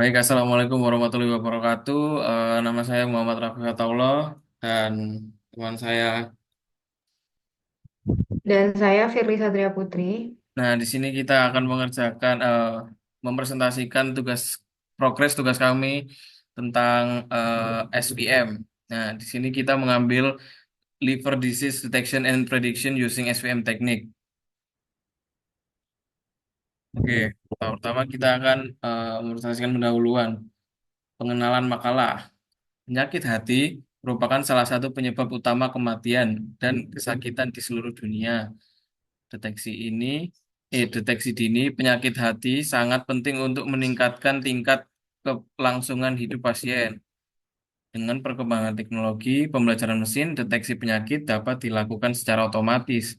Baik, Assalamualaikum warahmatullahi wabarakatuh. Nama saya Muhammad Rafi Fatullah dan teman saya. Dan saya Firly Satria Putri. Nah, di sini kita akan mengerjakan, mempresentasikan tugas kami tentang SPM. Nah, di sini kita mengambil Liver Disease Detection and Prediction using SPM Technique. Oke, pertama kita akan mempresentasikan pendahuluan, pengenalan makalah. Penyakit hati merupakan salah satu penyebab utama kematian dan kesakitan di seluruh dunia. Deteksi ini, deteksi dini penyakit hati sangat penting untuk meningkatkan tingkat kelangsungan hidup pasien. Dengan perkembangan teknologi pembelajaran mesin, deteksi penyakit dapat dilakukan secara otomatis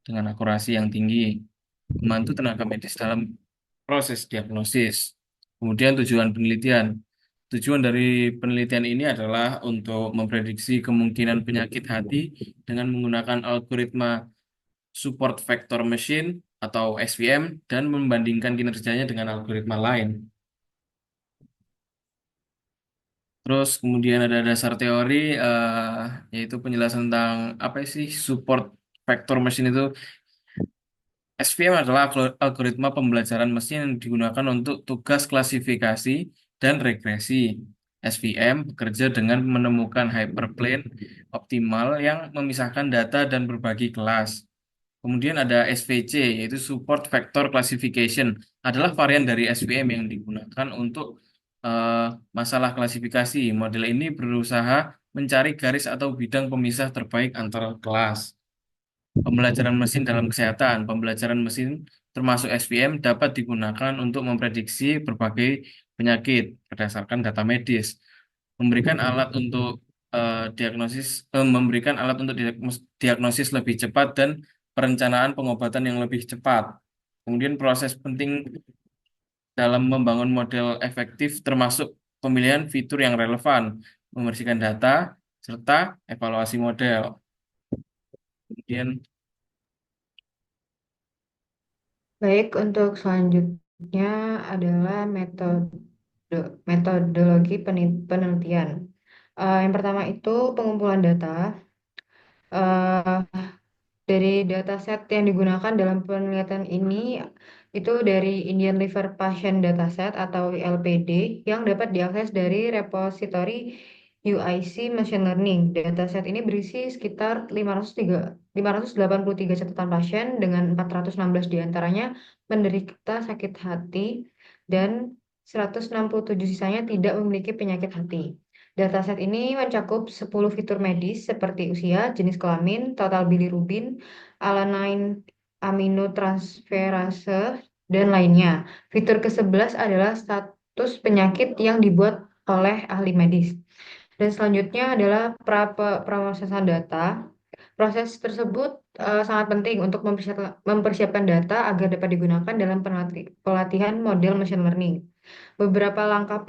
dengan akurasi yang tinggi, membantu tenaga medis dalam proses diagnosis. Kemudian tujuan penelitian. Tujuan dari penelitian ini adalah untuk memprediksi kemungkinan penyakit hati dengan menggunakan algoritma support vector machine atau SVM dan membandingkan kinerjanya dengan algoritma lain. Terus kemudian ada dasar teori, yaitu penjelasan tentang apa sih support vector machine itu. SVM adalah algoritma pembelajaran mesin yang digunakan untuk tugas klasifikasi dan regresi. SVM bekerja dengan menemukan hyperplane optimal yang memisahkan data dan berbagi kelas. Kemudian ada SVC, yaitu Support Vector Classification, adalah varian dari SVM yang digunakan untuk eh, masalah klasifikasi. Model ini berusaha mencari garis atau bidang pemisah terbaik antara kelas. Pembelajaran mesin dalam kesehatan. Pembelajaran mesin termasuk SVM dapat digunakan untuk memprediksi berbagai penyakit berdasarkan data medis. Memberikan alat untuk memberikan alat untuk diagnosis lebih cepat dan perencanaan pengobatan yang lebih cepat. Kemudian proses penting dalam membangun model efektif termasuk pemilihan fitur yang relevan, membersihkan data, serta evaluasi model. Kemudian Baik, untuk selanjutnya adalah metodologi penelitian. Yang pertama itu pengumpulan data. Eh, dari dataset yang digunakan dalam penelitian ini itu dari Indian Liver Patient Dataset atau ILPD yang dapat diakses dari repositori UIC Machine Learning. Dataset ini berisi sekitar 583 catatan pasien dengan 416 diantaranya menderita sakit hati dan 167 sisanya tidak memiliki penyakit hati. Dataset ini mencakup 10 fitur medis seperti usia, jenis kelamin, total bilirubin, alanine aminotransferase, dan lainnya. Fitur ke-11 adalah status penyakit yang dibuat oleh ahli medis. Dan selanjutnya adalah proses data. Proses tersebut sangat penting untuk mempersiapkan data agar dapat digunakan dalam pelatihan model machine learning. Beberapa langkah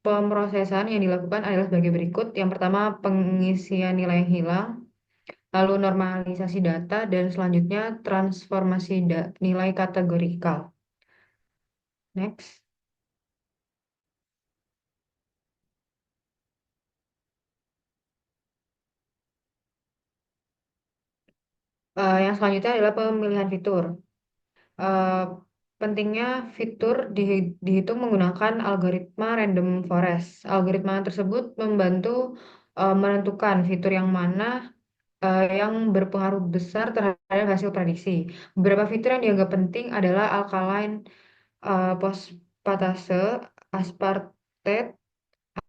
pemrosesan yang dilakukan adalah sebagai berikut. Yang pertama, pengisian nilai yang hilang, lalu normalisasi data, dan selanjutnya transformasi nilai kategorikal. Next. Yang selanjutnya adalah pemilihan fitur. Eh, Pentingnya fitur dihitung menggunakan algoritma random forest. Algoritma tersebut membantu menentukan fitur yang mana yang berpengaruh besar terhadap hasil prediksi. Beberapa fitur yang dianggap penting adalah alkaline fosfatase, aspartate,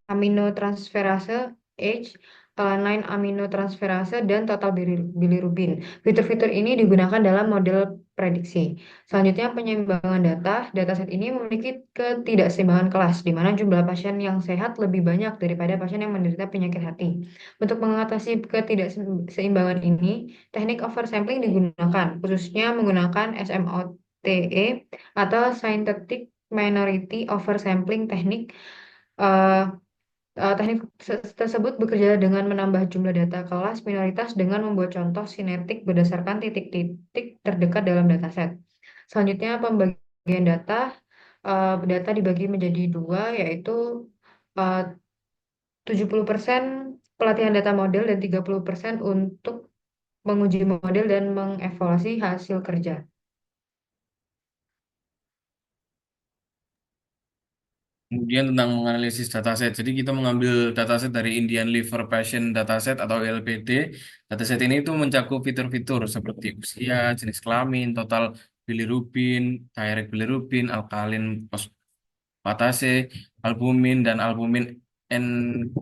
aminotransferase H, alanine aminotransferase, dan total bilirubin. Fitur-fitur ini digunakan dalam model prediksi. Selanjutnya, penyeimbangan data. Dataset ini memiliki ketidakseimbangan kelas, di mana jumlah pasien yang sehat lebih banyak daripada pasien yang menderita penyakit hati. Untuk mengatasi ketidakseimbangan ini, teknik oversampling digunakan, khususnya menggunakan SMOTE atau Synthetic Minority Oversampling Teknik. eh, Teknik tersebut bekerja dengan menambah jumlah data kelas minoritas dengan membuat contoh sinetik berdasarkan titik-titik terdekat dalam dataset. Selanjutnya, pembagian data. data dibagi menjadi dua, yaitu eh, 70% pelatihan data model dan 30% untuk menguji model dan mengevaluasi hasil kerja. Kemudian tentang menganalisis dataset. Jadi kita mengambil dataset dari Indian Liver Patient Dataset atau ILPD. Dataset ini itu mencakup fitur-fitur seperti usia, jenis kelamin, total bilirubin, direct bilirubin, alkalin fosfatase, albumin, dan albumin and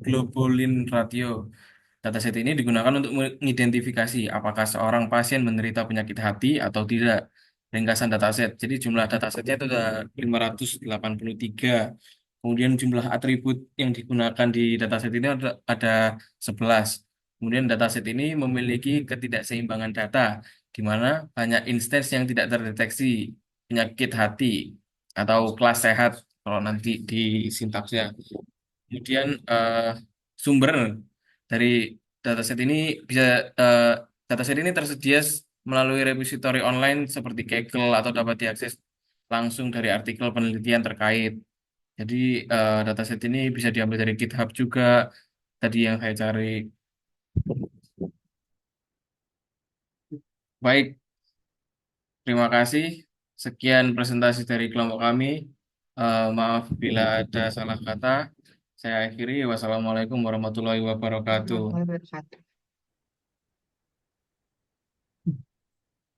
globulin ratio. Dataset ini digunakan untuk mengidentifikasi apakah seorang pasien menderita penyakit hati atau tidak. Ringkasan dataset. Jadi jumlah datasetnya itu ada 583. Kemudian jumlah atribut yang digunakan di dataset ini ada 11. Kemudian dataset ini memiliki ketidakseimbangan data, di mana banyak instansi yang tidak terdeteksi penyakit hati atau kelas sehat kalau nanti di sintaksnya. Kemudian sumber dari dataset ini bisa eh, dataset ini tersedia melalui repository online seperti Kaggle atau dapat diakses langsung dari artikel penelitian terkait. Jadi dataset ini bisa diambil dari GitHub juga tadi yang saya cari. Baik, terima kasih. Sekian presentasi dari kelompok kami. Maaf bila ada salah kata. Saya akhiri. Wassalamualaikum warahmatullahi wabarakatuh. Warahmatullahi wabarakatuh.